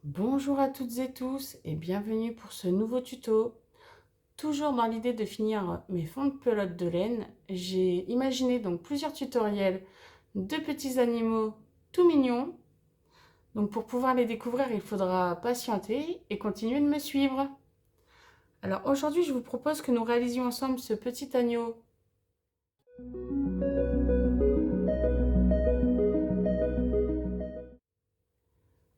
Bonjour à toutes et tous et bienvenue pour ce nouveau tuto. Toujours dans l'idée de finir mes fonds de pelote de laine, j'ai imaginé donc plusieurs tutoriels de petits animaux tout mignons. Donc pour pouvoir les découvrir, il faudra patienter et continuer de me suivre. Alors aujourd'hui, je vous propose que nous réalisions ensemble ce petit agneau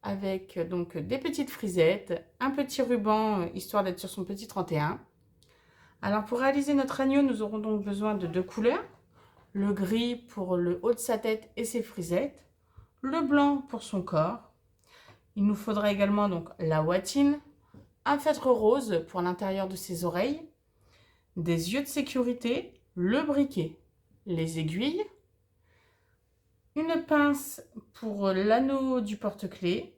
avec donc des petites frisettes, un petit ruban histoire d'être sur son petit 31. Alors pour réaliser notre agneau, nous aurons donc besoin de deux couleurs. Le gris pour le haut de sa tête et ses frisettes, le blanc pour son corps. Il nous faudra également donc la ouatine, un feutre rose pour l'intérieur de ses oreilles, des yeux de sécurité, le briquet, les aiguilles, une pince pour l'anneau du porte-clés,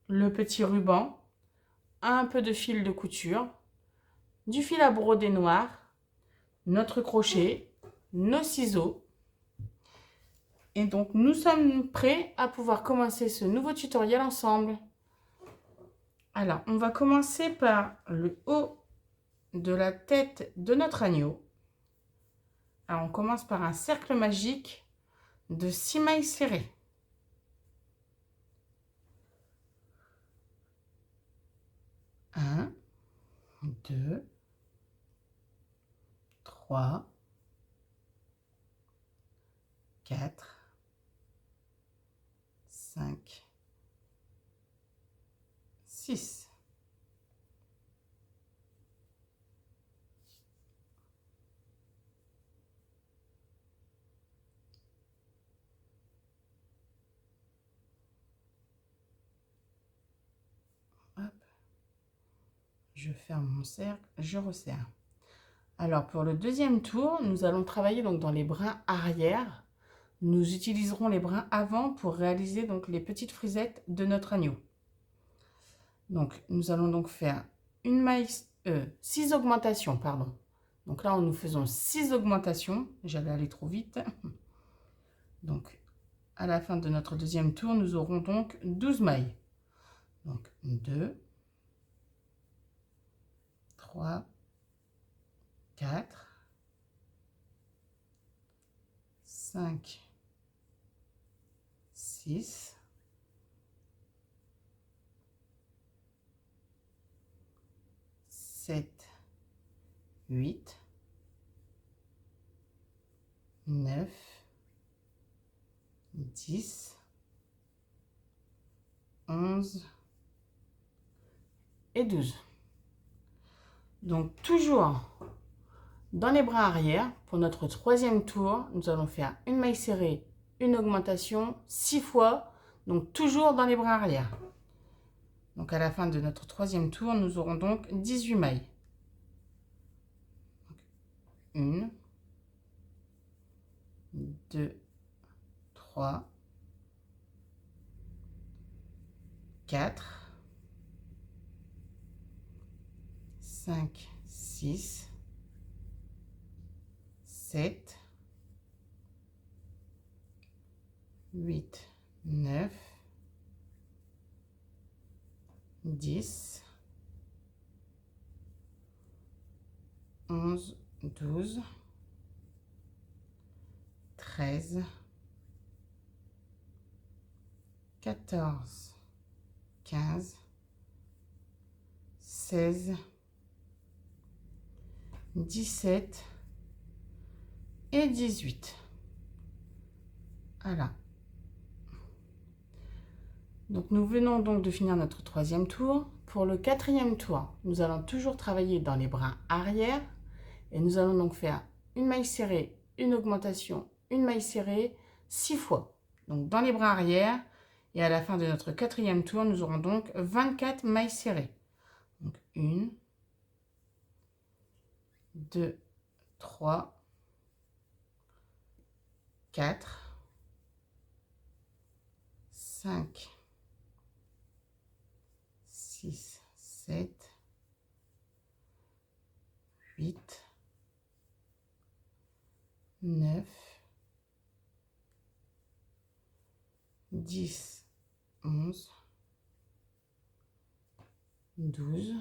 le petit ruban, un peu de fil de couture, du fil à broder noir, notre crochet, nos ciseaux. Et donc, nous sommes prêts à pouvoir commencer ce nouveau tutoriel ensemble. Alors, on va commencer par le haut de la tête de notre agneau. Alors, on commence par un cercle magique de 6 mailles serrées. 1, 2, 3, 4, 5, 6. Hop. Je ferme mon cercle, je resserre. Alors, pour le deuxième tour, nous allons travailler donc dans les brins arrière. Nous utiliserons les brins avant pour réaliser donc les petites frisettes de notre agneau. Donc, nous allons donc faire une maille, 6 augmentations, pardon. Donc là, nous faisons 6 augmentations. J'allais aller trop vite. Donc, à la fin de notre deuxième tour, nous aurons donc 12 mailles. Donc, 2, 3, 4, 5, 6, 7, 8, 9, 10, 11 et 12. Donc toujours dans les bras arrière, pour notre troisième tour, nous allons faire une maille serrée, une augmentation 6 fois, donc toujours dans les bras arrière. Donc à la fin de notre troisième tour, nous aurons donc 18 mailles. 1, 2, 3, 4, 5, 6, 7, 8, 9, 10, 11, 12, 13, 14, 15, 16, 17 et 18. Voilà. Donc nous venons donc de finir notre troisième tour. Pour le quatrième tour, nous allons toujours travailler dans les brins arrière et nous allons donc faire une maille serrée, une augmentation, une maille serrée 6 fois. Donc dans les bras arrière et à la fin de notre quatrième tour, nous aurons donc 24 mailles serrées. Donc 1, 2, 3, 4, 5, 6, 7, 8, 9, 10, 11, 12,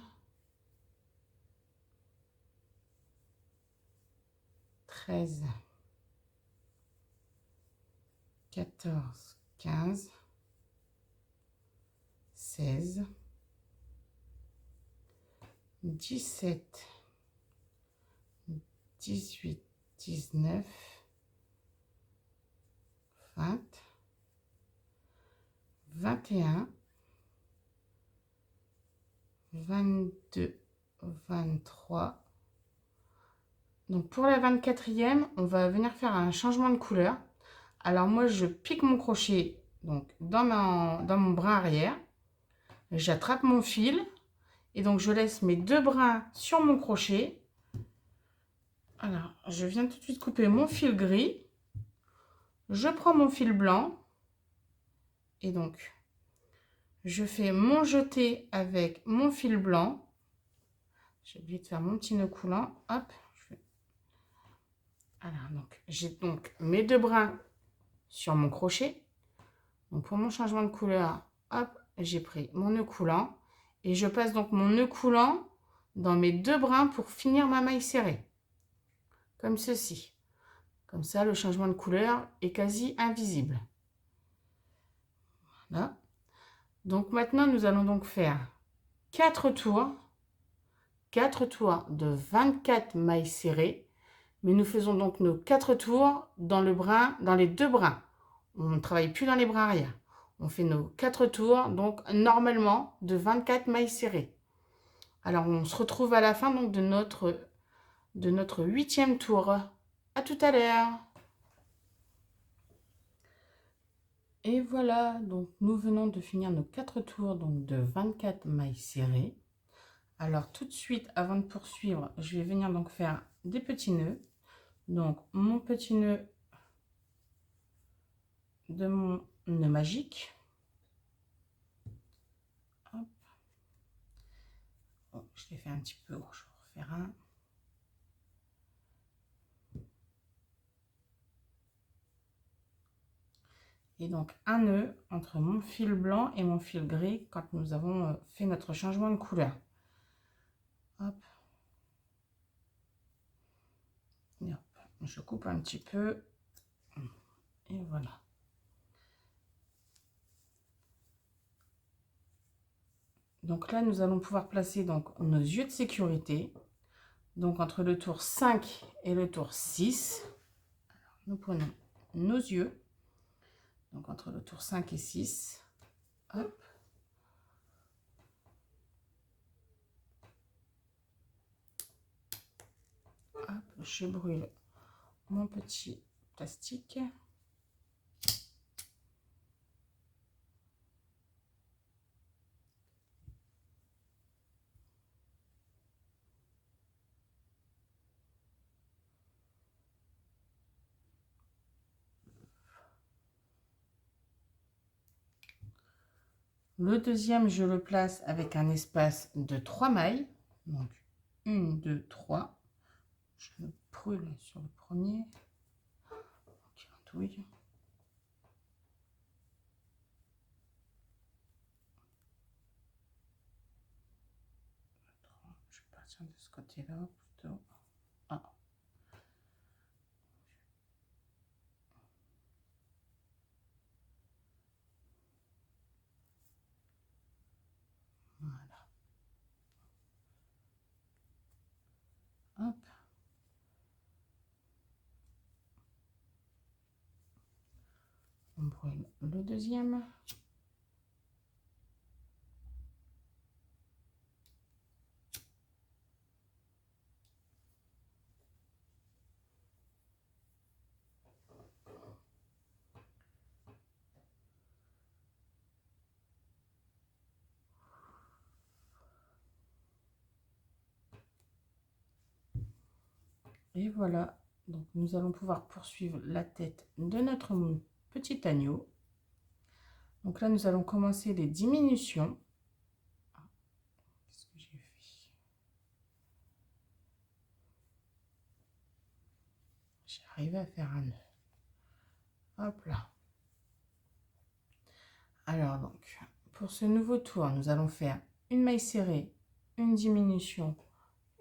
13, 14, 15, 16, 17, 18, 19, 20, 21, 22, 23. Donc pour la 24e, on va venir faire un changement de couleur. Alors moi, je pique mon crochet donc dans mon brin arrière. J'attrape mon fil et donc je laisse mes 2 brins sur mon crochet. Alors, je viens tout de suite couper mon fil gris. Je prends mon fil blanc et donc je fais mon jeté avec mon fil blanc. J'ai oublié de faire mon petit nœud coulant. Hop. Alors, donc, j'ai donc mes 2 brins sur mon crochet. Donc, pour mon changement de couleur, hop, j'ai pris mon nœud coulant. Et je passe donc mon nœud coulant dans mes 2 brins pour finir ma maille serrée. Comme ceci. Comme ça, le changement de couleur est quasi invisible. Voilà. Donc, maintenant, nous allons donc faire 4 tours. 4 tours de 24 mailles serrées. Mais nous faisons donc nos 4 tours dans les 2 brins. On ne travaille plus dans les brins arrière. On fait nos 4 tours, donc normalement de 24 mailles serrées. Alors on se retrouve à la fin donc de notre 8e tour. À tout à l'heure. Et voilà, donc nous venons de finir nos 4 tours donc de 24 mailles serrées. Alors tout de suite, avant de poursuivre, je vais venir donc faire des petits nœuds. Donc mon petit nœud de mon nœud magique. Hop. Oh, je l'ai fait un petit peu, je vais en refaire un. Et donc un nœud entre mon fil blanc et mon fil gris quand nous avons fait notre changement de couleur. Hop. Et hop. Je coupe un petit peu. Et voilà. Donc là, nous allons pouvoir placer donc nos yeux de sécurité. Donc entre le tour 5 et le tour 6. Alors, nous prenons nos yeux. Donc entre le tour 5 et 6. Hop. Hop, je brûle mon petit plastique. Le deuxième, je le place avec un espace de 3 mailles. Donc 1, 2, 3. Je me brûle sur le premier. Okay, je vais partir de ce côté-là plutôt. Ah. Voilà. Hop. On brûle le deuxième. Et voilà, donc nous allons pouvoir poursuivre la tête de notre petit agneau. Donc là, nous allons commencer les diminutions. Qu'est-ce que j'ai fait? J'ai arrivé à faire un nœud. Hop là. Alors donc, pour ce nouveau tour, nous allons faire une maille serrée, une diminution,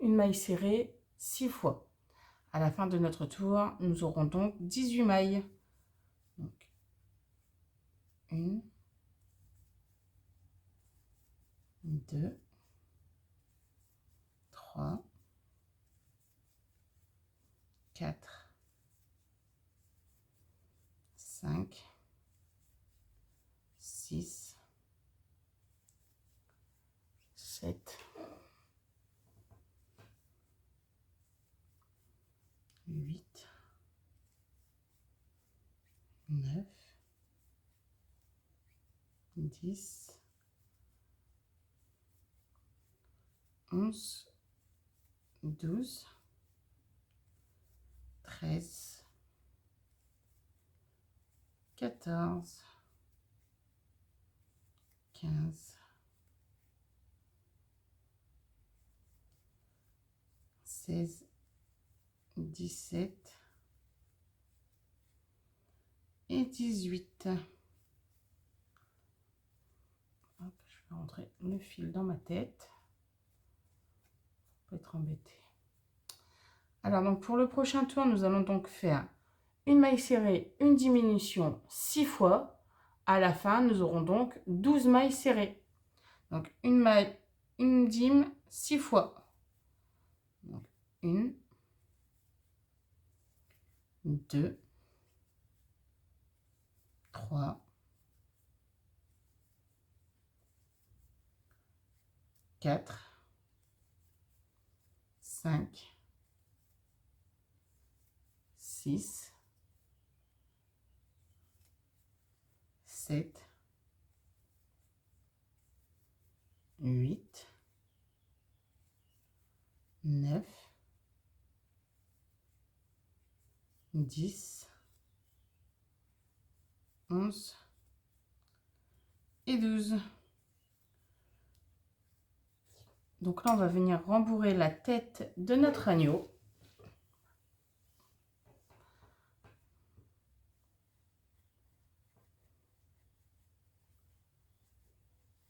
une maille serrée 6 fois. À la fin de notre tour, nous aurons donc 18 mailles. Donc, 1, 2, 3, 4, 5, 6, 7, 8, 9, 10, 11, 12, 13, 14, 15, 16, 17 et 18. Hop, je vais rentrer le fil dans ma tête. Faut pas être embêté. Alors, donc pour le prochain tour, nous allons donc faire une maille serrée, une diminution 6 fois. À la fin, nous aurons donc 12 mailles serrées. Donc, une maille, une dim 6 fois. Donc, 1, 2, 3, 4, 5, 6, 7, 8, 9, 10, 11 et 12. Donc là, on va venir rembourrer la tête de notre agneau.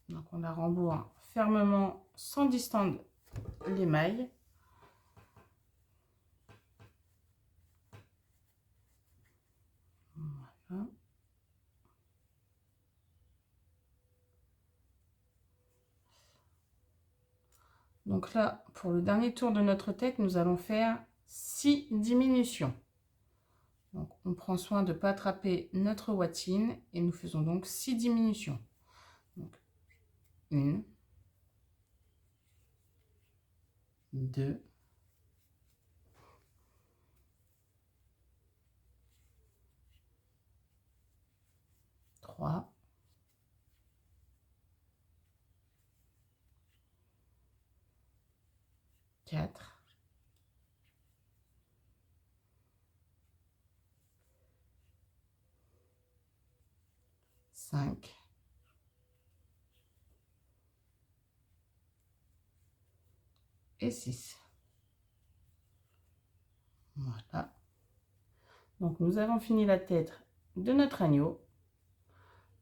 Donc on la rembourre fermement sans distendre les mailles. Voilà. Donc là, pour le dernier tour de notre tête, nous allons faire 6 diminutions. Donc on prend soin de ne pas attraper notre watine et nous faisons donc 6 diminutions. Donc 1, 2, 3, 4, 5, et 6. Voilà. Donc nous avons fini la tête de notre agneau.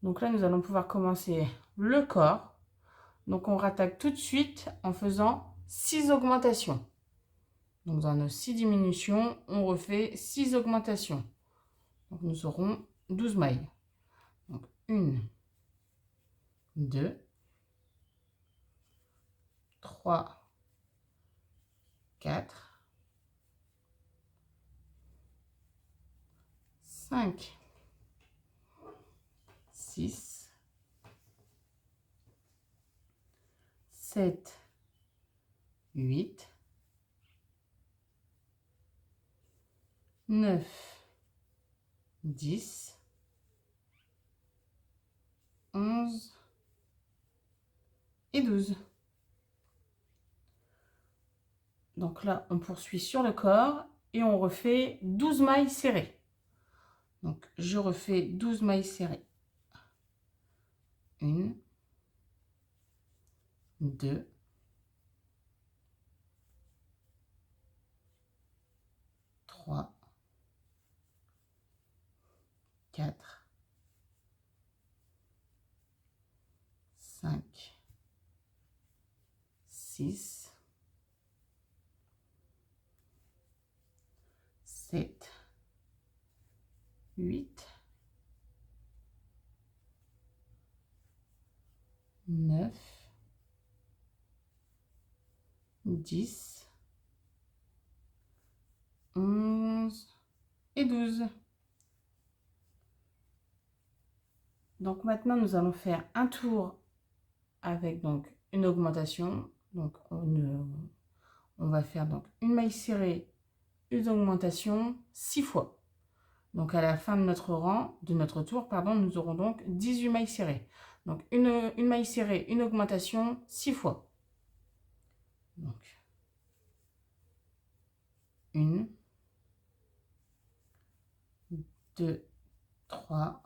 Donc là, nous allons pouvoir commencer le corps. Donc on rattaque tout de suite en faisant 6 augmentations. Donc dans nos 6 diminutions, on refait 6 augmentations. Donc nous aurons 12 mailles. Donc 1, 2, 3, 4, 5, 6, 7, 8, 9, 10, 11 et 12. Donc là, on poursuit sur le corps et on refait 12 mailles serrées. Donc je refais 12 mailles serrées. 1, 2, 3, 4, 5, 6, 7, 8, 9, 10, 11 et 12. Donc maintenant, nous allons faire un tour avec donc une augmentation. Donc on va faire donc une maille serrée, une augmentation 6 fois. Donc à la fin de notre rang, de notre tour, pardon, nous aurons donc 18 mailles serrées. Donc une maille serrée, une augmentation 6 fois. Donc 1, 2, 3,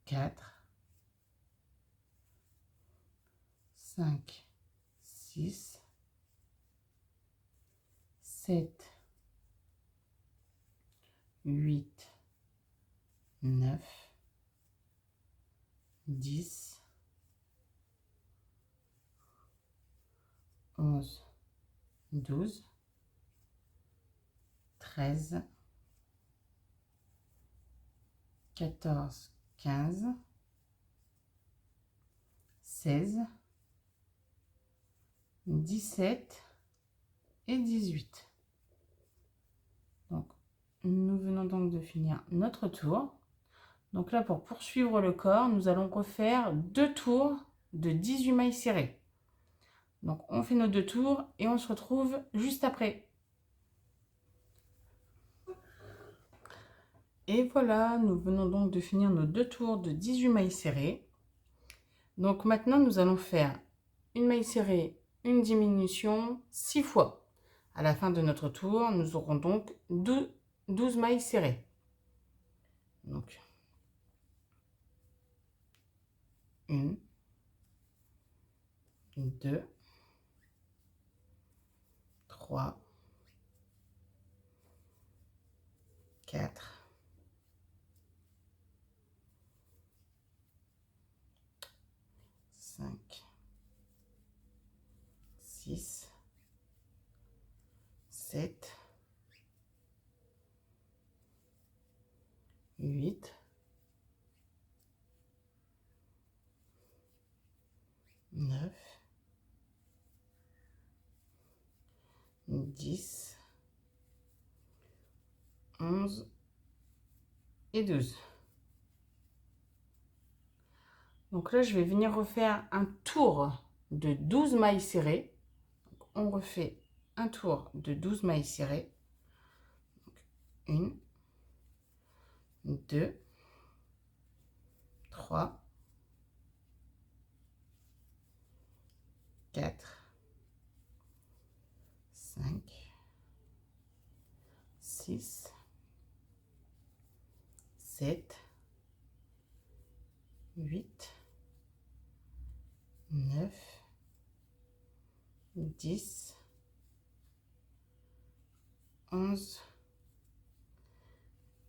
4, 5, 6, 7, 8, 9, 10, 11, 12, 13, 14, 15, 16, 17 et 18. Donc, nous venons donc de finir notre tour. Donc là, pour poursuivre le corps, nous allons refaire 2 tours de 18 mailles serrées. Donc, on fait nos 2 tours et on se retrouve juste après. Et voilà, nous venons donc de finir nos 2 tours de 18 mailles serrées. Donc maintenant, nous allons faire une maille serrée, une diminution 6 fois. À la fin de notre tour, nous aurons donc 12 mailles serrées. Donc, 1, 2, 3, 4, 5, 6, 7, 8, 9, 10, 11 et 12. Donc là, je vais venir refaire un tour de 12 mailles serrées. Donc, on refait un tour de 12 mailles serrées. 1, 2, 3, 4, 5, 6, 7, 8, 9, 10, 11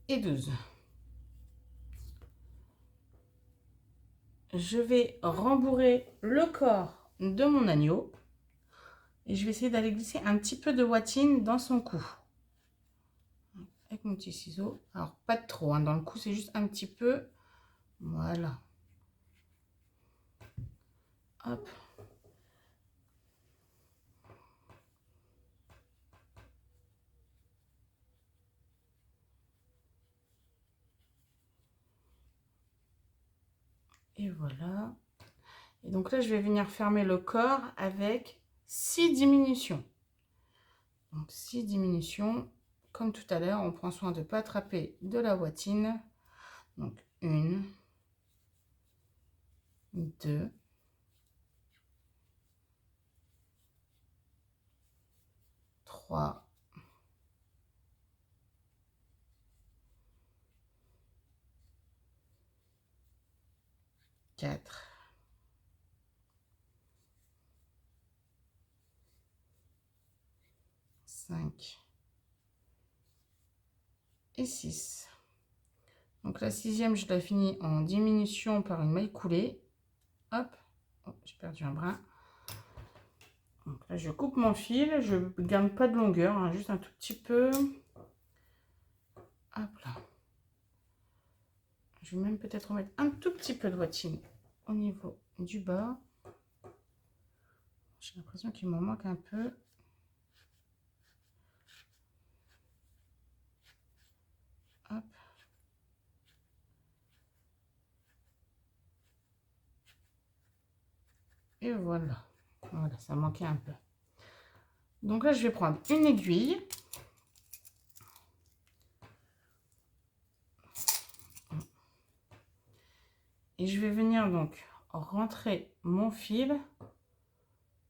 et 12. Je vais rembourrer le corps de mon agneau et je vais essayer d'aller glisser un petit peu de watine dans son cou. Avec mon petit ciseau. Alors, pas de trop, hein. Dans le cou, c'est juste un petit peu. Voilà. Hop. Et voilà. Et donc là, je vais venir fermer le corps avec 6 diminutions. Donc 6 diminutions. Comme tout à l'heure, on prend soin de ne pas attraper de la watine. Donc 1, 2, 3, 4, 5 et 6. Donc la 6e, je la finis en diminution par une maille coulée. Hop, Oh, j'ai perdu un brin. Donc là, je coupe mon fil. Je ne garde pas de longueur, hein, juste un tout petit peu. Hop là. Je vais même peut-être remettre un tout petit peu de watting au niveau du bas. J'ai l'impression qu'il m'en manque un peu. Hop. Et voilà. Voilà, ça manquait un peu. Donc là, je vais prendre une aiguille. Et je vais venir donc rentrer mon fil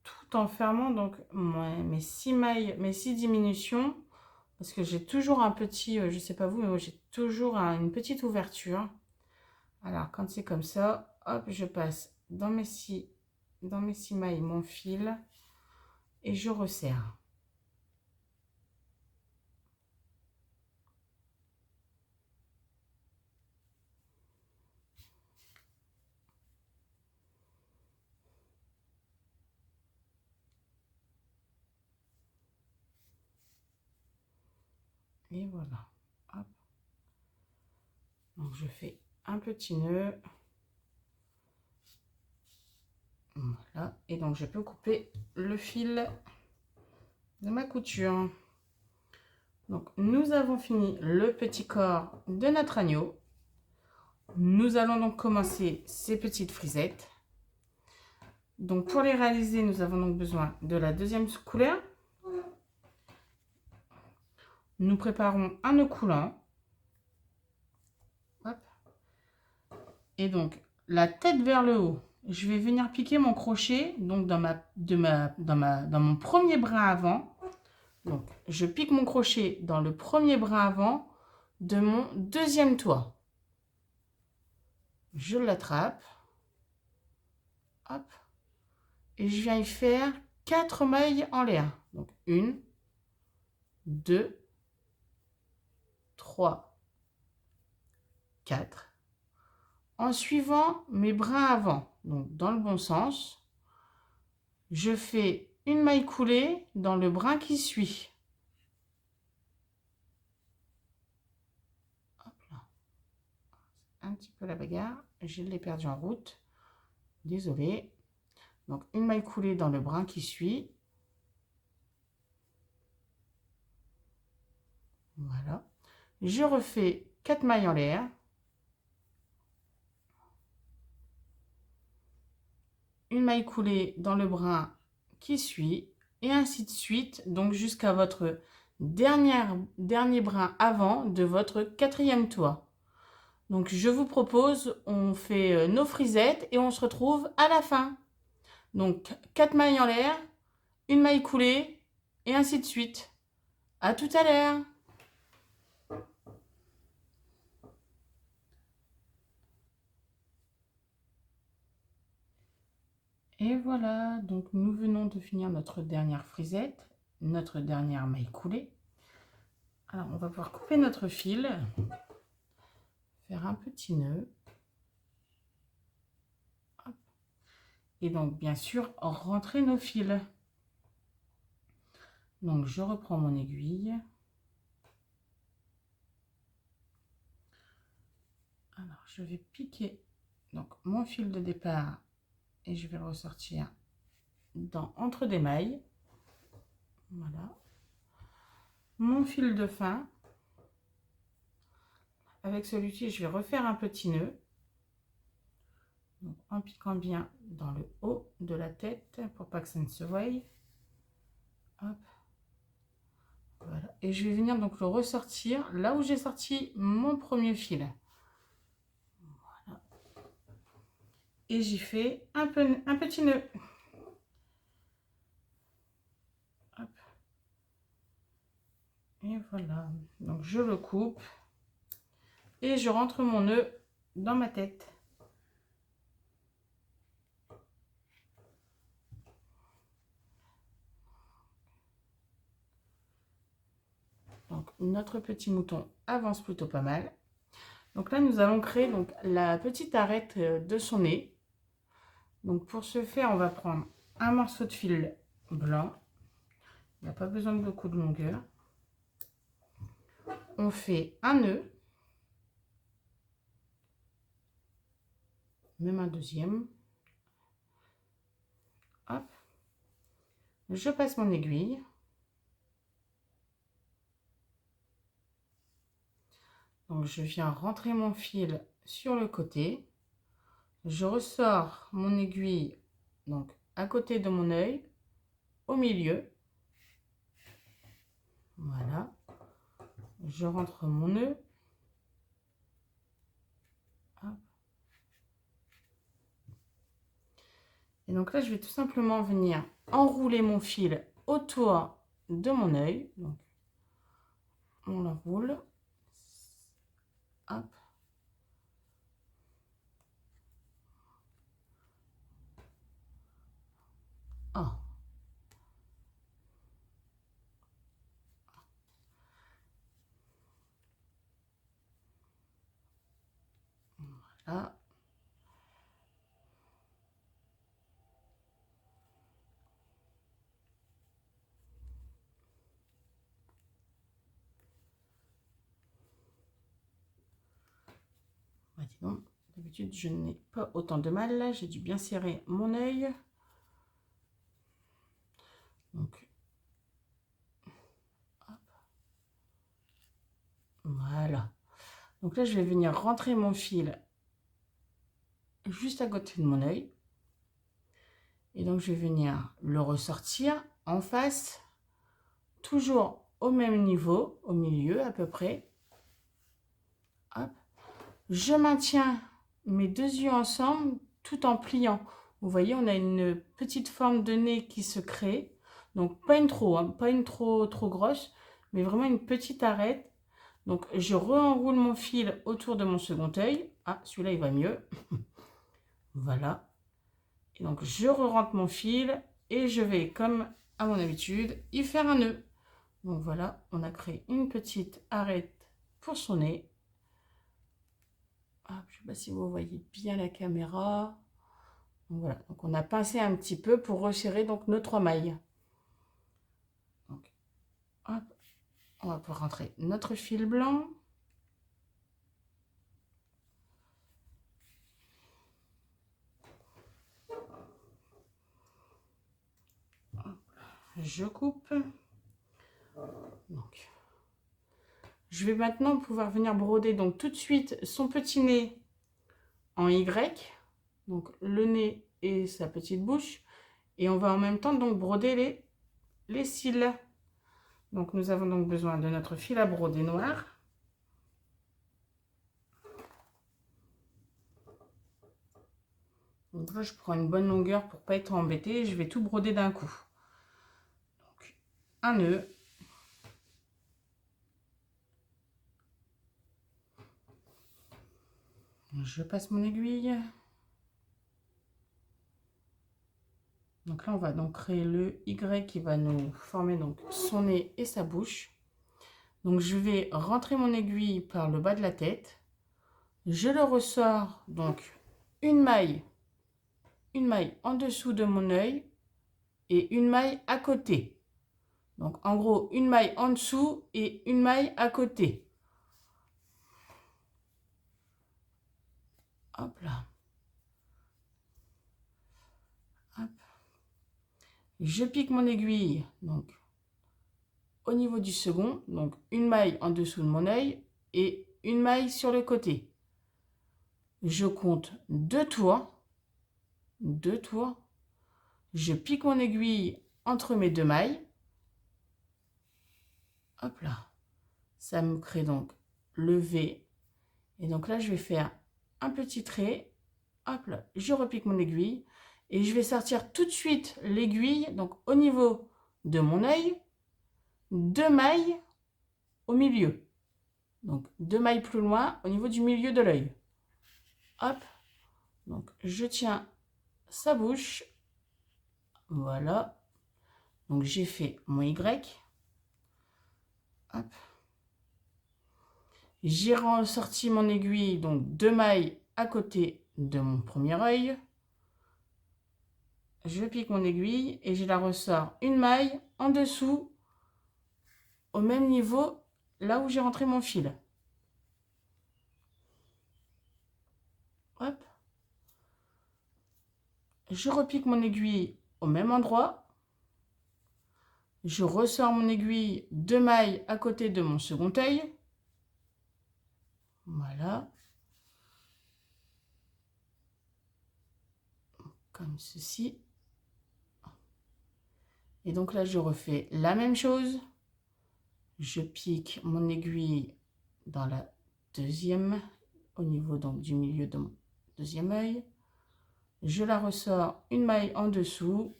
tout en fermant donc mes 6 mailles, mes 6 diminutions. Parce que j'ai toujours un petit, je sais pas vous, mais moi j'ai toujours une petite ouverture. Alors quand c'est comme ça, hop, je passe dans mes 6 mailles mon fil et je resserre. Et voilà. Hop. Donc je fais un petit nœud. Voilà. Et donc je peux couper le fil de ma couture. Donc nous avons fini le petit corps de notre agneau. Nous allons donc commencer ces petites frisettes. Donc pour les réaliser, nous avons donc besoin de la deuxième couleur. Nous préparons un nœud coulant. Hop. Et donc la tête vers le haut, je vais venir piquer mon crochet donc dans mon premier brin avant. Donc je pique mon crochet dans le premier brin avant de mon deuxième toit. Je l'attrape. Hop. Et je viens y faire 4 mailles en l'air. Donc 1, 2, 3, 4. En suivant mes brins avant, donc dans le bon sens, je fais une maille coulée dans le brin qui suit. Hop là. Un petit peu la bagarre, je l'ai perdu en route. Désolée. Donc une maille coulée dans le brin qui suit. Voilà. Je refais 4 mailles en l'air. Une maille coulée dans le brin qui suit et ainsi de suite, donc jusqu'à votre dernier brin avant de votre quatrième toit. Donc je vous propose, on fait nos frisettes et on se retrouve à la fin. Donc 4 mailles en l'air, une maille coulée et ainsi de suite. À tout à l'heure. Et voilà, donc nous venons de finir notre dernière frisette, notre dernière maille coulée. Alors on va pouvoir couper notre fil, faire un petit nœud. Hop. Et donc bien sûr rentrer nos fils. Donc je reprends mon aiguille. Alors je vais piquer donc mon fil de départ et je vais le ressortir entre des mailles. Voilà. Mon fil de fin. Avec celui-ci, je vais refaire un petit nœud. Donc, en piquant bien dans le haut de la tête pour pas que ça ne se voie. Hop. Voilà. Et je vais venir donc le ressortir là où j'ai sorti mon premier fil. Voilà. Et j'y fais un petit nœud. Hop. Et voilà. Donc je le coupe et je rentre mon nœud dans ma tête. Donc notre petit mouton avance plutôt pas mal. Donc là nous allons créer donc la petite arête de son nez. Donc pour ce faire, on va prendre un morceau de fil blanc. Il n'y a pas besoin de beaucoup de longueur. On fait un nœud. Même un deuxième. Hop. Je passe mon aiguille. Donc je viens rentrer mon fil sur le côté. Je ressors mon aiguille donc à côté de mon œil, au milieu. Voilà. Je rentre mon nœud. Hop. Et donc là, je vais tout simplement venir enrouler mon fil autour de mon œil. Donc, on l'enroule. Hop. Oh. Voilà. Bah, dis donc, d'habitude, je n'ai pas autant de mal. Là, j'ai dû bien serrer mon œil. Donc, hop. Voilà. Donc là, je vais venir rentrer mon fil juste à côté de mon œil. Et donc, je vais venir le ressortir en face, toujours au même niveau, au milieu à peu près. Hop. Je maintiens mes deux yeux ensemble tout en pliant. Vous voyez, on a une petite forme de nez qui se crée. Donc, pas une trop, hein, pas une trop grosse, mais vraiment une petite arête. Donc, je re-enroule mon fil autour de mon second œil. Ah, celui-là, il va mieux. Voilà. Et donc, je re-rentre mon fil et je vais, comme à mon habitude, y faire un nœud. Donc, voilà, on a créé une petite arête pour son nez. Ah, je ne sais pas si vous voyez bien la caméra. Donc, voilà, donc on a pincé un petit peu pour resserrer donc nos 3 mailles. Donc, hop, on va pouvoir rentrer notre fil blanc. Je coupe. Donc, je vais maintenant pouvoir venir broder donc tout de suite son petit nez en Y. Donc le nez et sa petite bouche. Et on va en même temps donc broder les cils. Donc nous avons donc besoin de notre fil à broder noir. Donc là, je prends une bonne longueur pour ne pas être embêtée. Je vais tout broder d'un coup. Donc, un nœud. Je passe mon aiguille. Donc là, on va donc créer le Y qui va nous former donc son nez et sa bouche. Donc je vais rentrer mon aiguille par le bas de la tête. Je le ressors donc une maille en dessous de mon œil et une maille à côté. Donc en gros, une maille en dessous et une maille à côté. Hop là. Hop. Je pique mon aiguille donc au niveau du second, donc une maille en dessous de mon œil et une maille sur le côté. Je compte 2 tours. 2 tours. Je pique mon aiguille entre mes 2 mailles. Hop là. Ça me crée donc le V. Et donc là, je vais faire un petit trait. Hop là. Je repique mon aiguille. Et je vais sortir tout de suite l'aiguille. Donc au niveau de mon œil. 2 mailles au milieu. Donc 2 mailles plus loin au niveau du milieu de l'œil. Hop. Donc je tiens sa bouche. Voilà. Donc j'ai fait mon Y. Hop. J'ai ressorti mon aiguille, donc 2 mailles à côté de mon premier œil. je pique mon aiguille et je la ressors une maille en dessous, au même niveau, là où j'ai rentré mon fil. Hop. Je repique mon aiguille au même endroit. Je ressors mon aiguille 2 mailles à côté de mon second œil. Voilà. Comme ceci. Et donc là, je refais la même chose. Je pique mon aiguille dans la deuxième, au niveau donc du milieu de mon deuxième œil. Je la ressors une maille en dessous.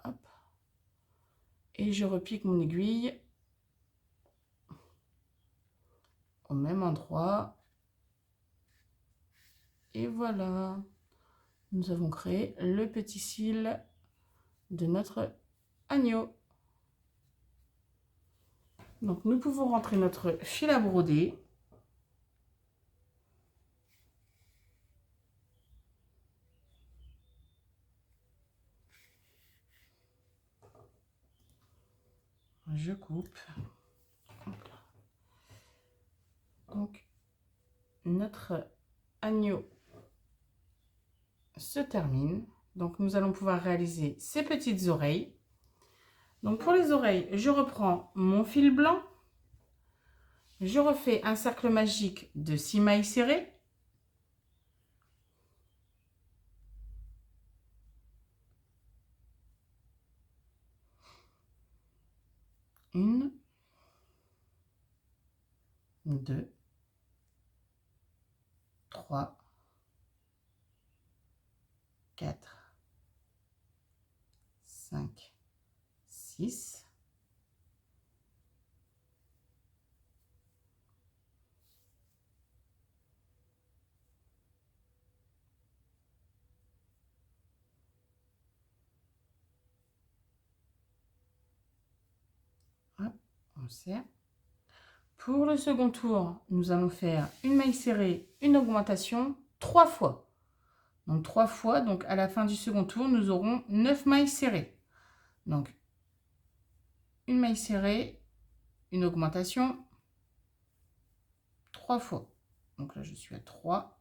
Hop. Et je repique mon aiguille au même endroit. Et voilà. Nous avons créé le petit cil de notre agneau. Donc nous pouvons rentrer notre fil à broder. Je coupe. Donc notre agneau se termine. Donc nous allons pouvoir réaliser ces petites oreilles. Donc pour les oreilles, je reprends mon fil blanc. Je refais un cercle magique de 6 mailles serrées. Une, deux, trois, quatre, cinq, six. Hop, on serre. Pour le second tour, nous allons faire une maille serrée, une augmentation 3 fois. Donc 3 fois, donc à la fin du second tour, nous aurons 9 mailles serrées. Donc une maille serrée, une augmentation 3 fois. Donc là, je suis à 3,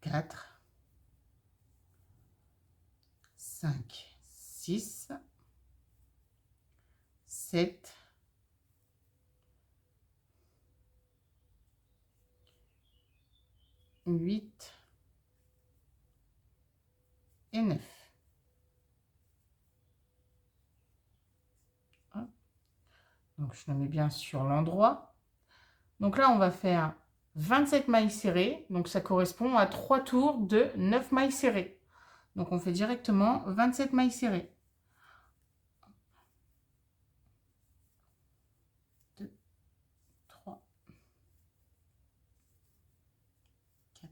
4, 5, 6, 7, 8 et 9. Donc je le mets bien sur l'endroit. Donc là, on va faire 27 mailles serrées. Donc ça correspond à 3 tours de 9 mailles serrées. Donc on fait directement 27 mailles serrées. 2, 3, 4,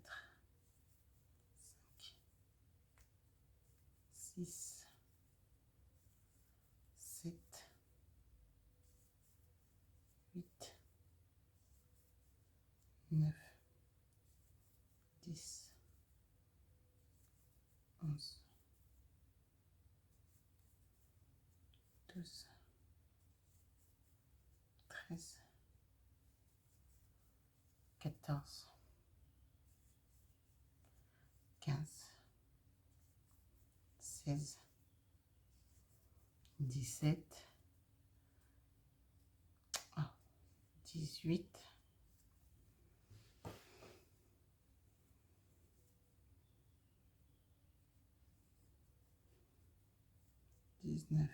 5, 6, 7, 8, 9, 10, 11, 12, 13, 14, 15, 16, 17, 18, 19,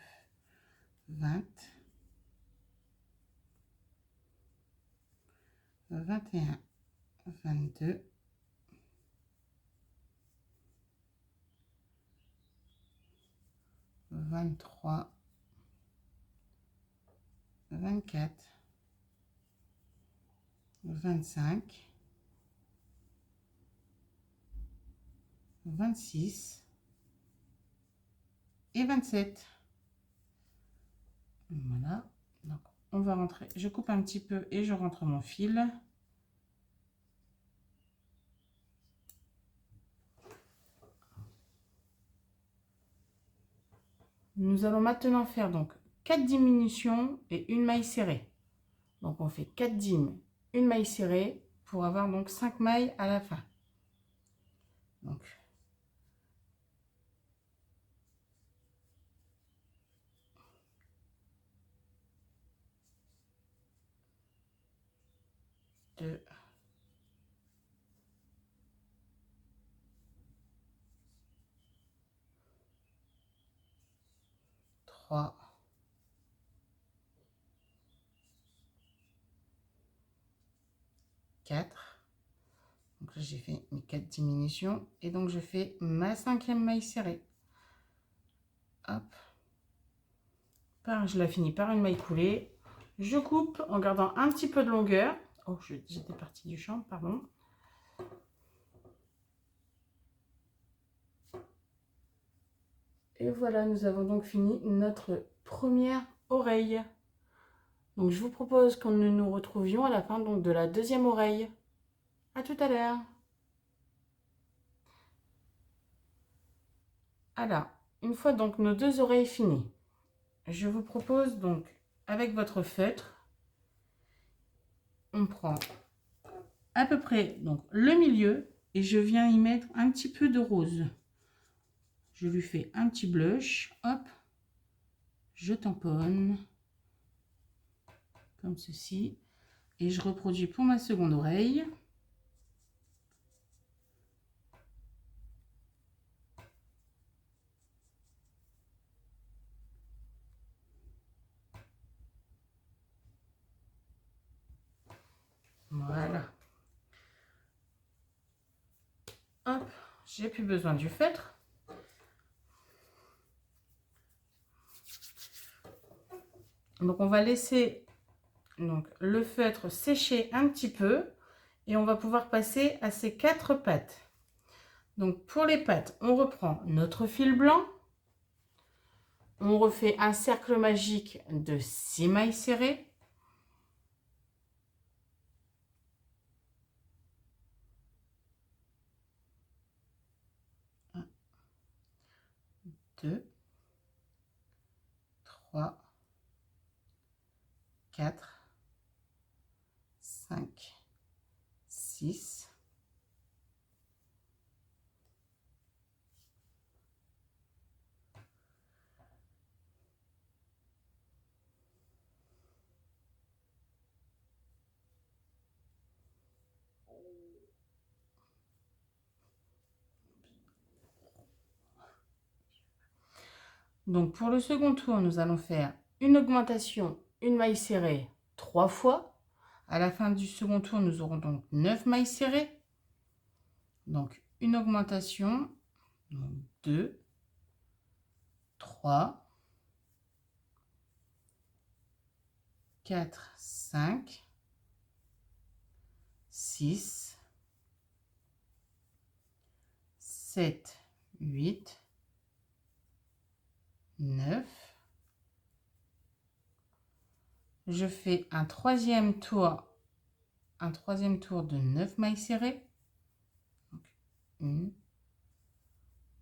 20, 21, 22, 23, 24, 25, 26 et 27. Voilà. Donc, on va rentrer. Je coupe un petit peu et je rentre mon fil. Nous allons maintenant faire donc 4 diminutions et une maille serrée. Donc on fait 4 dim, une maille serrée pour avoir donc 5 mailles à la fin. Donc 2, 3, 4. Donc là j'ai fait mes 4 diminutions et donc je fais ma 5e maille serrée. Hop. Je la finis par une maille coulée. Je coupe en gardant un petit peu de longueur. Oh, j'étais partie du champ, pardon. Et voilà, nous avons donc fini notre première oreille. Donc je vous propose que nous nous retrouvions à la fin donc, de la deuxième oreille. À tout à l'heure. Alors, une fois donc nos 2 oreilles finies, je vous propose donc avec votre feutre, on prend à peu près donc le milieu et je viens y mettre un petit peu de rose. Je lui fais un petit blush, hop, je tamponne comme ceci et je reproduis pour ma seconde oreille. Voilà. Hop, j'ai plus besoin du feutre. Donc on va laisser donc, le feutre sécher un petit peu et on va pouvoir passer à ces 4 pattes. Donc pour les pattes, on reprend notre fil blanc. On refait un cercle magique de 6 mailles serrées. Un, 2, 3, 4, 5, 6. Donc pour le second tour, nous allons faire une augmentation, une maille serrée 3 fois. À la fin du second tour, nous aurons donc 9 mailles serrées. Donc une augmentation, donc 2, 3, 4, 5, 6, 7, 8, 9. Je fais un troisième tour de 9 mailles serrées. Donc, 1,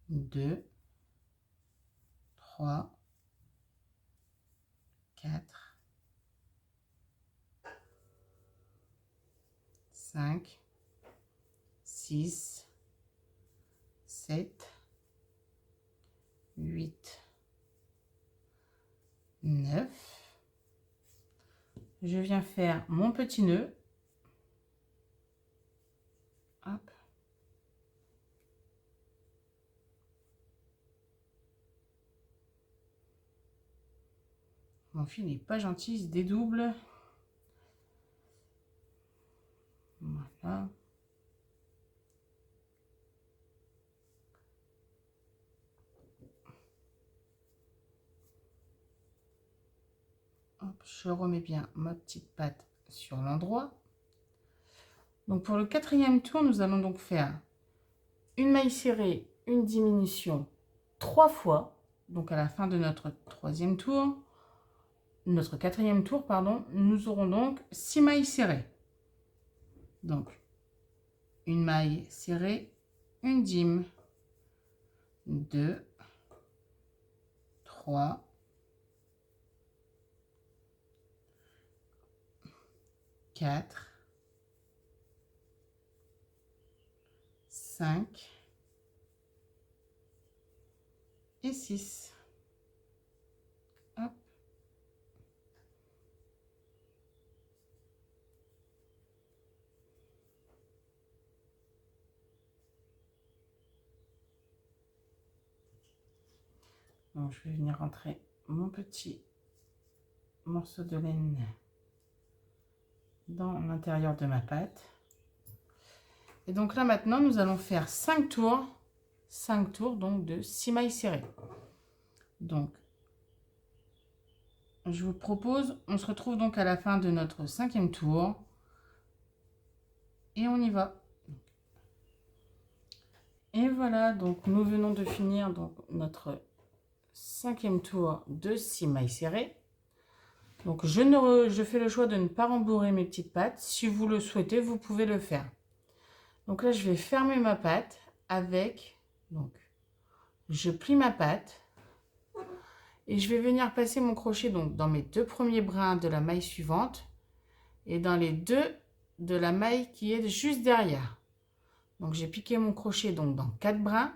2, 3, 4, 5, 6, 7, 8, 9. Je viens faire mon petit nœud. Hop. Mon fil n'est pas gentil, il se dédouble. Voilà. Hop, je remets bien ma petite patte sur l'endroit. Donc pour le quatrième tour, nous allons donc faire une maille serrée, une diminution 3 fois. Donc à la fin de notre troisième tour, notre quatrième tour, pardon, nous aurons donc 6 mailles serrées. Donc une maille serrée, une dim, 2, 3, 4, 5 et 6. Hop. Donc, je vais venir rentrer mon petit morceau de laine dans l'intérieur de ma pâte. Et donc là maintenant nous allons faire 5 tours donc de 6 mailles serrées. Donc je vous propose, on se retrouve donc à la fin de notre 5e tour et on y va. Et voilà, donc nous venons de finir donc notre 5e tour de 6 mailles serrées. Donc je fais le choix de ne pas rembourrer mes petites pattes. Si vous le souhaitez, vous pouvez le faire. Donc là, je vais fermer ma pâte avec, donc je plie ma pâte et je vais venir passer mon crochet donc dans mes 2 premiers brins de la maille suivante et dans les 2 de la maille qui est juste derrière. Donc j'ai piqué mon crochet donc dans 4 brins,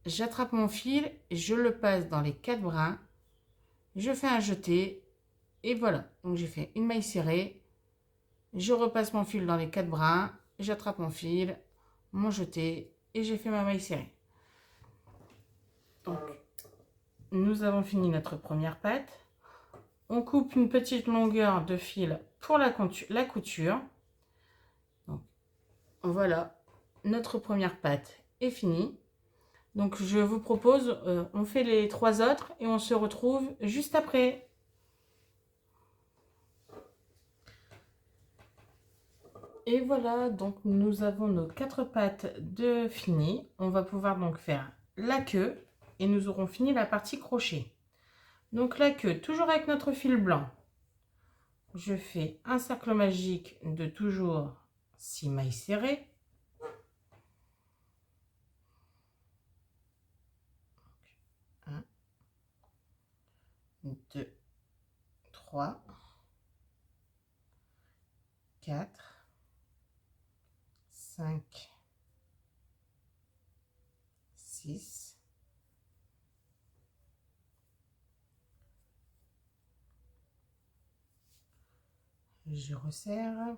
j'attrape mon fil et je le passe dans les 4 brins, je fais un jeté et voilà. Donc j'ai fait une maille serrée. Je repasse mon fil dans les 4 brins, j'attrape mon fil, mon jeté et j'ai fait ma maille serrée. Donc, nous avons fini notre première patte. On coupe une petite longueur de fil pour la couture. Donc, voilà, notre première patte est finie. Donc, je vous propose, on fait les 3 autres et on se retrouve juste après. Et voilà, donc nous avons nos 4 pattes de finies. On va pouvoir donc faire la queue et nous aurons fini la partie crochet. Donc la queue, toujours avec notre fil blanc, je fais un cercle magique de toujours 6 mailles serrées. Un, 2, 3, 4, 5, 6, je resserre,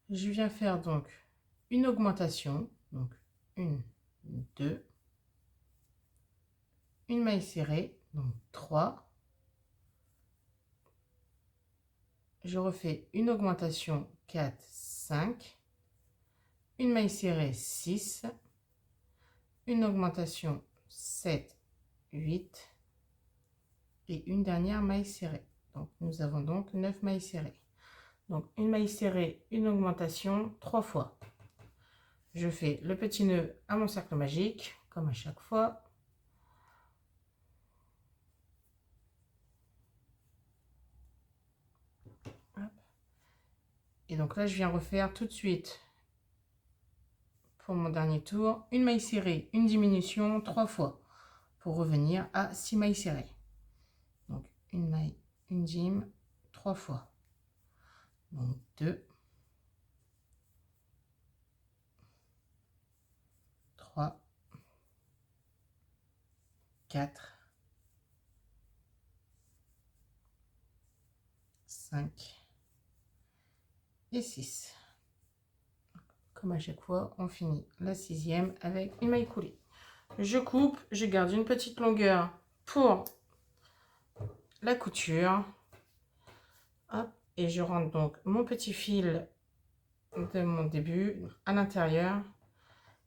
je viens faire donc une augmentation, donc 1, 2, une maille serrée, donc 3, je refais une augmentation 4, 5, une maille serrée 6, une augmentation 7, 8 et une dernière maille serrée. Donc nous avons donc 9 mailles serrées. Donc une maille serrée, une augmentation 3 fois. Je fais le petit nœud à mon cercle magique comme à chaque fois. Hop. Et donc là je viens refaire tout de suite pour mon dernier tour une maille serrée, une diminution 3 fois pour revenir à 6 mailles serrées. Donc une maille, une dim 3 fois. Donc 2, 3, 4, 5 et 6. Comme à chaque fois, on finit la 6e avec une maille coulée. Je coupe, je garde une petite longueur pour la couture. Hop, et je rentre donc mon petit fil de mon début à l'intérieur,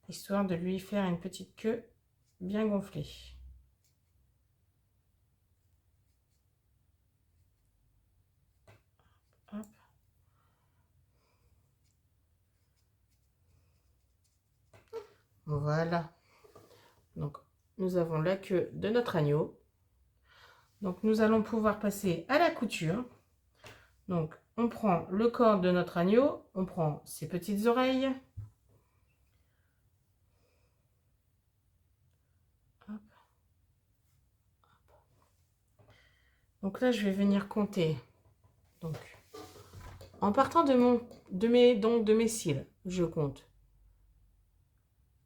histoire de lui faire une petite queue bien gonflée. Hop. Voilà. Donc, nous avons la queue de notre agneau. Donc, nous allons pouvoir passer à la couture. Donc, on prend le corps de notre agneau, on prend ses petites oreilles. Hop. Donc là, je vais venir compter. Donc, en partant de mes cils, je compte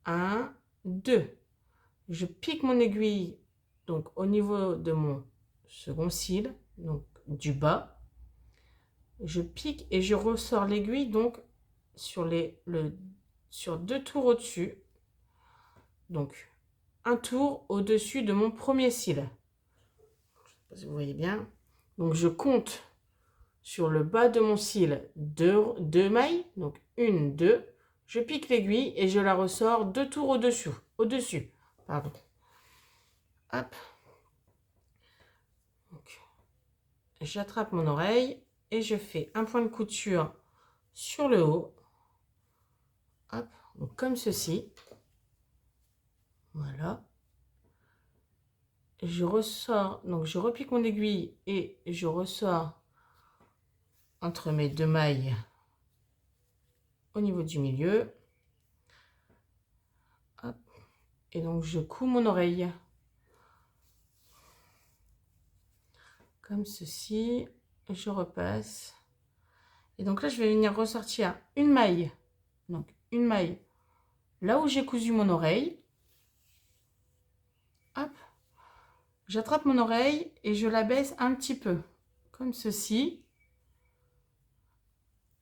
1, 2. Je pique mon aiguille donc au niveau de mon second cil, donc du bas. Je pique et je ressors l'aiguille donc sur 2 tours au-dessus. Donc un tour au-dessus de mon premier cil. Je ne sais pas si vous voyez bien. Donc je compte sur le bas de mon cil 2 mailles, donc 1, 2. Je pique l'aiguille et je la ressors 2 tours au-dessus. Pardon. Hop. J'attrape mon oreille et je fais un point de couture sur le haut. Hop. Donc comme ceci. Voilà. Je ressors, donc je repique mon aiguille et je ressors entre mes 2 mailles au niveau du milieu. Hop. Et donc je couds mon oreille. Comme ceci. Je repasse. Et donc là, je vais venir ressortir une maille. Donc une maille là où j'ai cousu mon oreille. Hop. J'attrape mon oreille et je la baisse un petit peu. Comme ceci.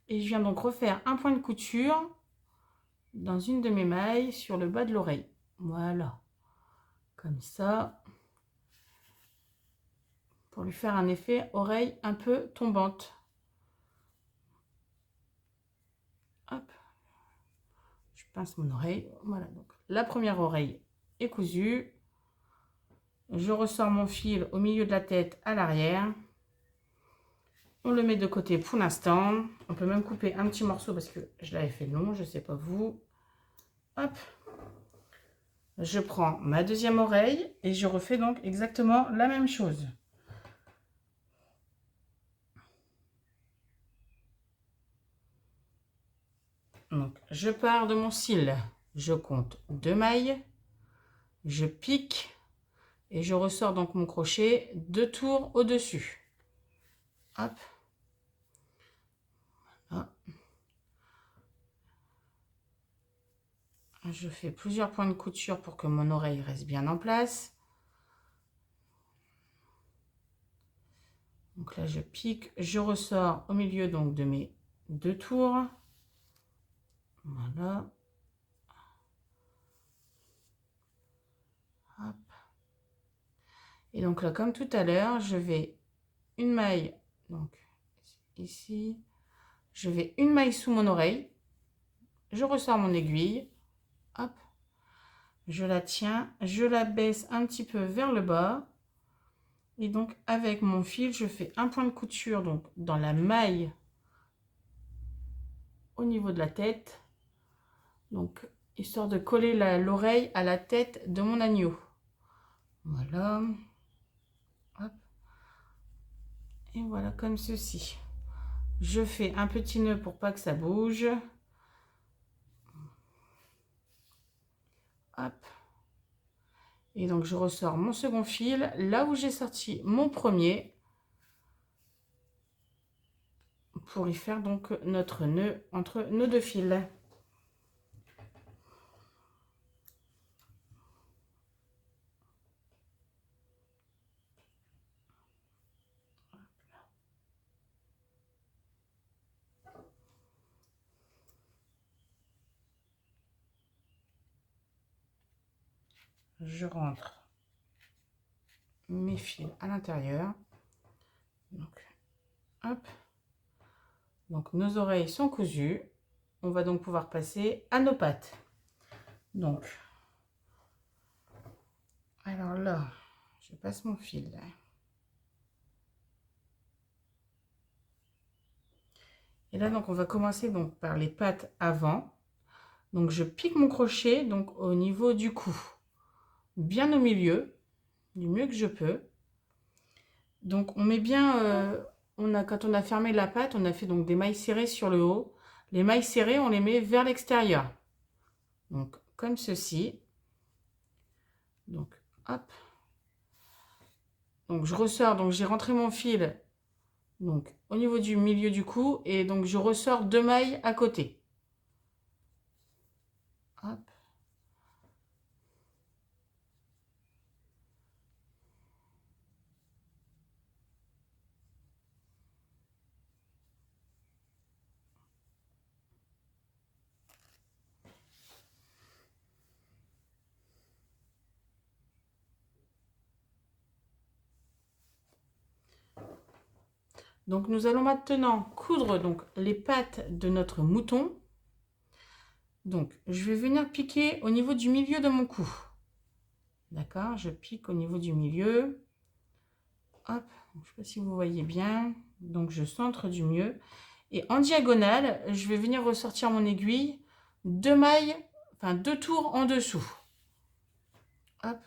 Et je viens donc refaire un point de couture dans une de mes mailles sur le bas de l'oreille. Voilà. Comme ça. Pour lui faire un effet oreille un peu tombante. Hop. Je pince mon oreille. Voilà. Donc la première oreille est cousue. Je ressors mon fil au milieu de la tête à l'arrière. On le met de côté pour l'instant. On peut même couper un petit morceau parce que je l'avais fait long, je ne sais pas vous. Hop. Je prends ma deuxième oreille et je refais donc exactement la même chose. Donc, je pars de mon cil. Je compte 2 mailles. Je pique et je ressors donc mon crochet 2 tours au-dessus. Hop. Voilà. Je fais plusieurs points de couture pour que mon oreille reste bien en place. Donc là, je pique, je ressors au milieu donc de mes 2 tours. Voilà. Hop. Et donc là, comme tout à l'heure, je vais une maille, donc ici, je vais une maille sous mon oreille, je ressors mon aiguille, hop, je la tiens, je la baisse un petit peu vers le bas, et donc avec mon fil, je fais un point de couture donc dans la maille au niveau de la tête, donc histoire de coller l'oreille à la tête de mon agneau. Voilà. Hop. Et voilà comme ceci. Je fais un petit nœud pour pas que ça bouge. Hop. Et donc je ressors mon second fil là où j'ai sorti mon premier pour y faire donc notre nœud entre nos 2 fils. Je rentre mes fils à l'intérieur. Donc, hop. Donc nos oreilles sont cousues. On va donc pouvoir passer à nos pattes. Donc, alors là, je passe mon fil. Et là, donc, on va commencer donc par les pattes avant. Donc, je pique mon crochet donc au niveau du cou, bien au milieu, du mieux que je peux. Donc, on met bien quand on a fermé la pâte, on a fait donc des mailles serrées sur le haut. Les mailles serrées, on les met vers l'extérieur. Donc, comme ceci. Donc, hop. Donc, je ressors. Donc, j'ai rentré mon fil donc, au niveau du milieu du cou. Et donc, je ressors 2 mailles à côté. Hop. Donc, nous allons maintenant coudre donc, les pattes de notre mouton. Donc, je vais venir piquer au niveau du milieu de mon cou. D'accord, je pique au niveau du milieu. Hop, je ne sais pas si vous voyez bien. Donc, je centre du mieux. Et en diagonale, je vais venir ressortir mon aiguille. 2 mailles, enfin 2 tours en dessous. Hop.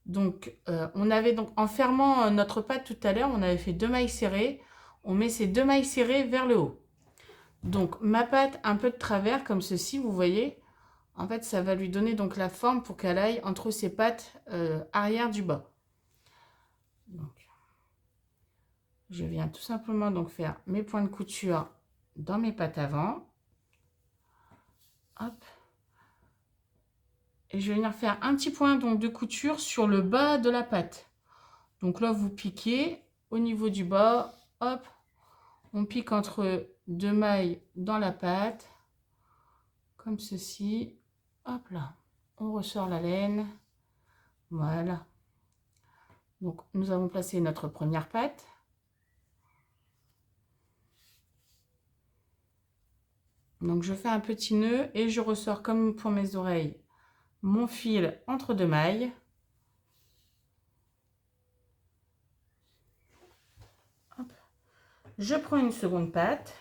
Donc, on avait donc, en fermant notre pâte tout à l'heure, on avait fait 2 mailles serrées. On met ces 2 mailles serrées vers le haut. Donc, ma pâte un peu de travers, comme ceci, vous voyez. En fait, ça va lui donner donc la forme pour qu'elle aille entre ses pattes arrière du bas. Donc, je viens tout simplement donc faire mes points de couture dans mes pattes avant. Hop. Et je vais venir faire un petit point donc de couture sur le bas de la pâte. Donc là, vous piquez au niveau du bas. Hop. On pique entre 2 mailles dans la pâte. Comme ceci. Hop là. On ressort la laine. Voilà. Donc, nous avons placé notre première pâte. Donc, je fais un petit nœud et je ressors comme pour mes oreilles mon fil entre 2 mailles. Hop. Je prends une seconde pâte.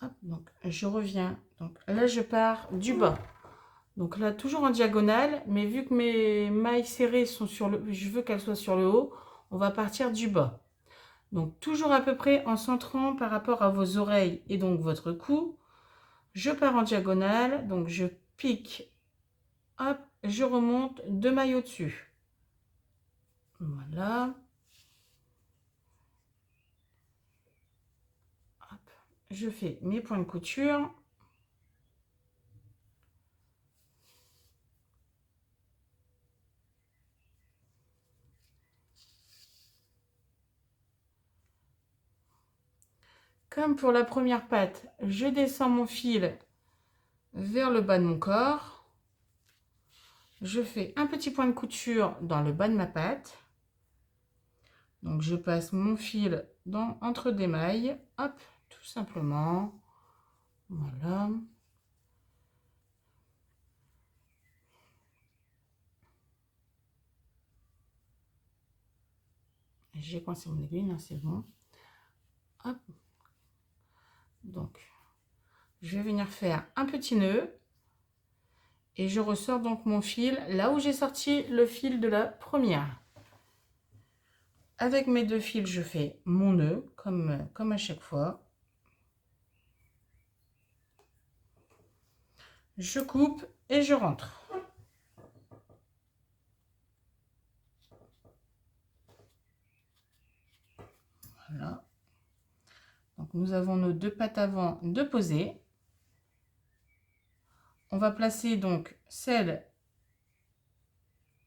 Hop, donc, je reviens. Donc, là, je pars du bas. Donc là, toujours en diagonale, mais vu que mes mailles serrées sont sur le... Je veux qu'elles soient sur le haut, on va partir du bas. Donc, toujours à peu près en centrant par rapport à vos oreilles et donc votre cou. Je pars en diagonale, donc je pique, hop, je remonte 2 mailles au-dessus. Voilà. Hop, je fais mes points de couture. Comme pour la première patte, je descends mon fil vers le bas de mon corps. Je fais un petit point de couture dans le bas de ma patte. Donc, je passe mon fil entre des mailles. Hop, tout simplement. Voilà. J'ai coincé mon aiguille, c'est bon. Hop. Donc, je vais venir faire un petit nœud. Et je ressors donc mon fil là où j'ai sorti le fil de la première. Avec mes 2 fils, je fais mon nœud, comme à chaque fois. Je coupe et je rentre. Voilà. Donc, nous avons nos 2 pattes avant de poser. On va placer donc celle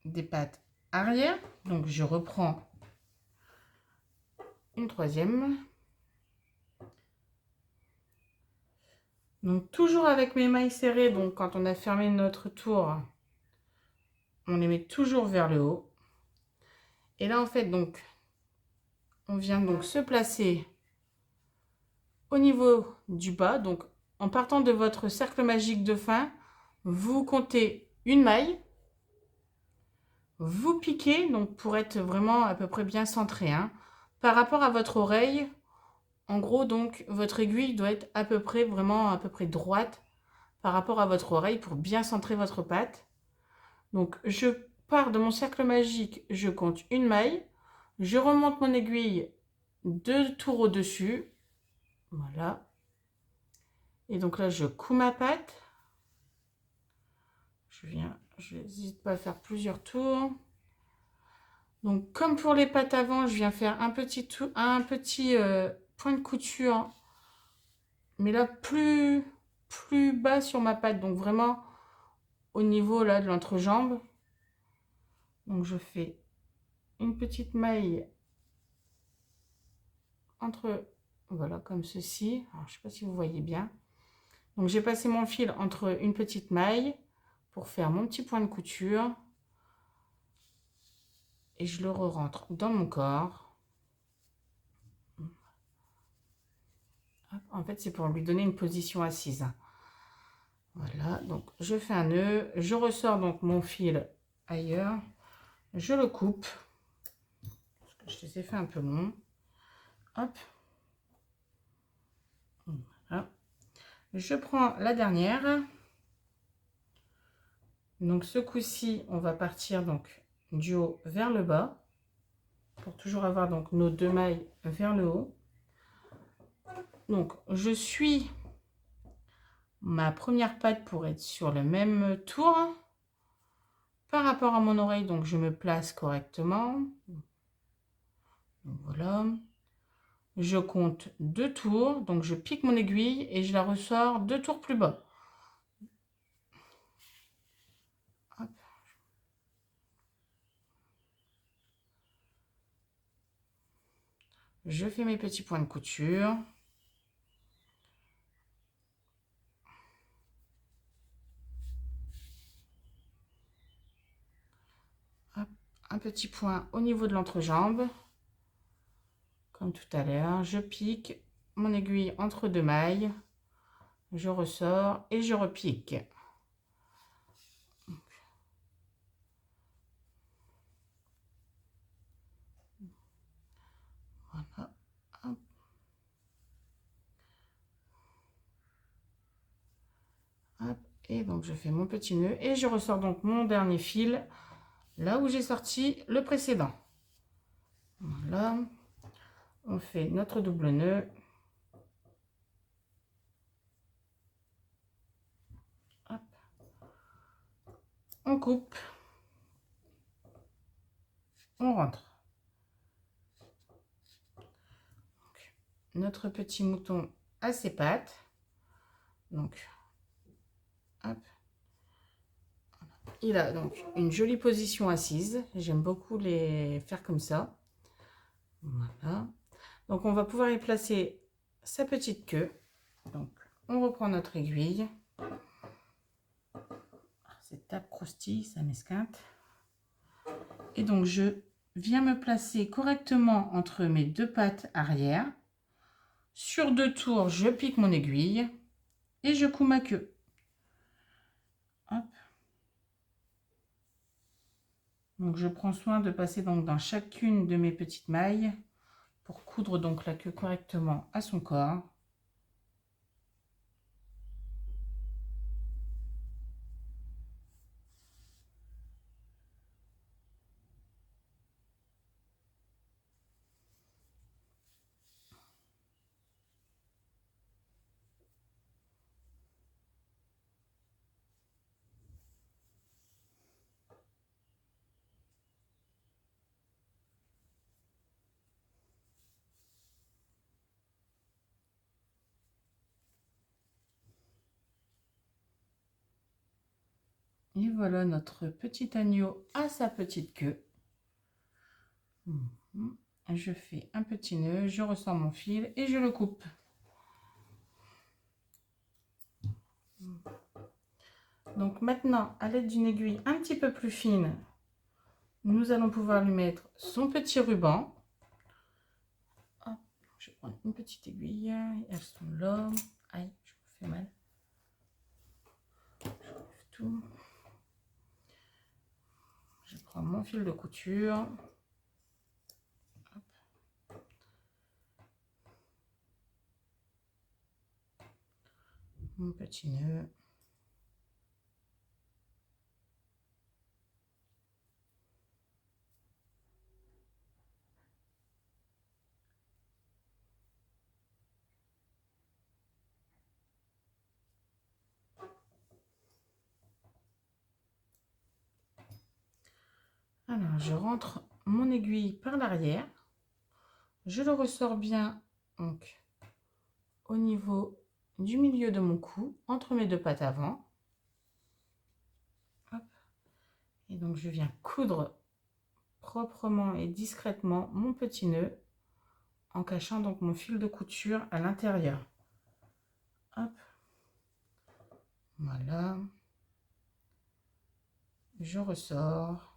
des pattes arrière. Donc, je reprends une troisième. Donc, toujours avec mes mailles serrées, donc quand on a fermé notre tour, on les met toujours vers le haut. Et là, en fait, donc, on vient donc se placer au niveau du bas. Donc, en partant de votre cercle magique de fin, vous comptez une maille. Vous piquez, donc pour être vraiment à peu près bien centré. Hein. Par rapport à votre oreille, en gros, donc, votre aiguille doit être à peu près, vraiment à peu près droite par rapport à votre oreille pour bien centrer votre pâte. Donc, je pars de mon cercle magique, je compte une maille, je remonte mon aiguille 2 tours au-dessus. Voilà. Et donc là, je couds ma pâte. Je n'hésite pas à faire plusieurs tours. Donc, comme pour les pâtes avant, je viens faire un petit point de couture, mais là, plus bas sur ma pâte. Donc, vraiment au niveau là de l'entrejambe. Donc, je fais une petite maille entre, voilà, comme ceci. Alors, je ne sais pas si vous voyez bien. Donc, j'ai passé mon fil entre une petite maille pour faire mon petit point de couture. Et je le re-rentre dans mon corps. En fait, c'est pour lui donner une position assise. Voilà, donc je fais un nœud. Je ressors donc mon fil ailleurs. Je le coupe. Parce que je les ai fait un peu long. Hop. Voilà. Je prends la dernière. Donc ce coup-ci, on va partir donc du haut vers le bas. Pour toujours avoir donc nos 2 mailles vers le haut. Donc je suis ma première patte pour être sur le même tour par rapport à mon oreille. Donc je me place correctement. Donc, voilà. Je compte 2 tours, donc je pique mon aiguille et je la ressors 2 tours plus bas. Hop. Je fais mes petits points de couture. Hop. Un petit point au niveau de l'entrejambe. Comme tout à l'heure, je pique mon aiguille entre 2 mailles. Je ressors et je repique. Voilà. Hop. Hop. Et donc je fais mon petit nœud et je ressors donc mon dernier fil là où j'ai sorti le précédent. Voilà. On fait notre double nœud. Hop. On coupe. On rentre. Donc, notre petit mouton a ses pattes. Donc, hop. Il a donc une jolie position assise. J'aime beaucoup les faire comme ça. Voilà. Donc, on va pouvoir y placer sa petite queue. Donc, on reprend notre aiguille. C'est tape croustille, ça m'esquinte. Et donc, je viens me placer correctement entre mes 2 pattes arrière. Sur 2 tours, je pique mon aiguille et je couds ma queue. Hop. Donc, je prends soin de passer donc dans chacune de mes petites mailles pour coudre donc la queue correctement à son corps. Et voilà, notre petit agneau à sa petite queue. Je fais un petit nœud, je ressors mon fil et je le coupe. Donc maintenant, à l'aide d'une aiguille un petit peu plus fine, nous allons pouvoir lui mettre son petit ruban. Hop, je vais prendre une petite aiguille, elles sont là. Aïe, je me fais mal. J'enlève tout. Je prends mon fil de couture. Hop. Mon petit nœud. Alors, je rentre mon aiguille par l'arrière. Je le ressors bien donc, au niveau du milieu de mon cou, entre mes deux pattes avant. Hop. Et donc, je viens coudre proprement et discrètement mon petit nœud en cachant donc mon fil de couture à l'intérieur. Hop. Voilà. Je ressors.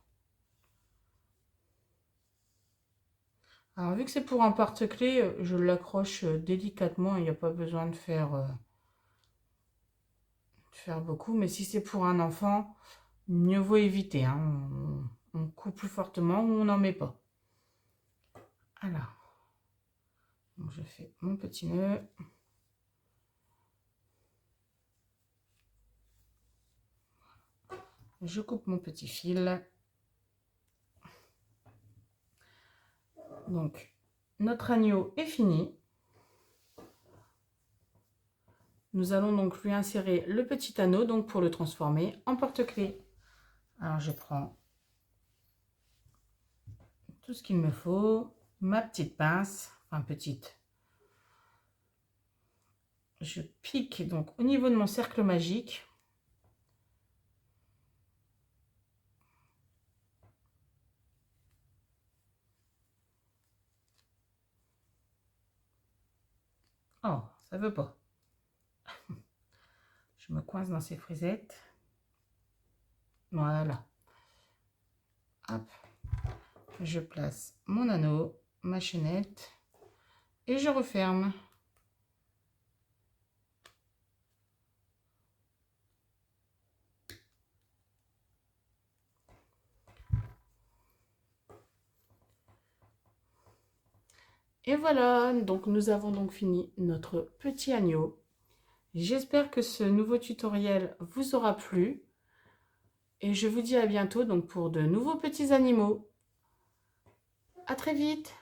Alors, vu que c'est pour un porte-clés, je l'accroche délicatement. Il n'y a pas besoin de faire beaucoup. Mais si c'est pour un enfant, mieux vaut éviter. Hein. On coupe plus fortement ou on n'en met pas. Alors, donc je fais mon petit nœud. Je coupe mon petit fil. Donc, notre agneau est fini. Nous allons donc lui insérer le petit anneau donc pour le transformer en porte-clés. Alors, je prends tout ce qu'il me faut, ma petite pince, enfin petite. Je pique donc au niveau de mon cercle magique. Oh, ça veut pas. Je me coince dans ces frisettes. Voilà. Hop. Je place mon anneau, ma chaînette et je referme. Et voilà, donc nous avons donc fini notre petit agneau. J'espère que ce nouveau tutoriel vous aura plu. Et je vous dis à bientôt donc pour de nouveaux petits animaux. À très vite!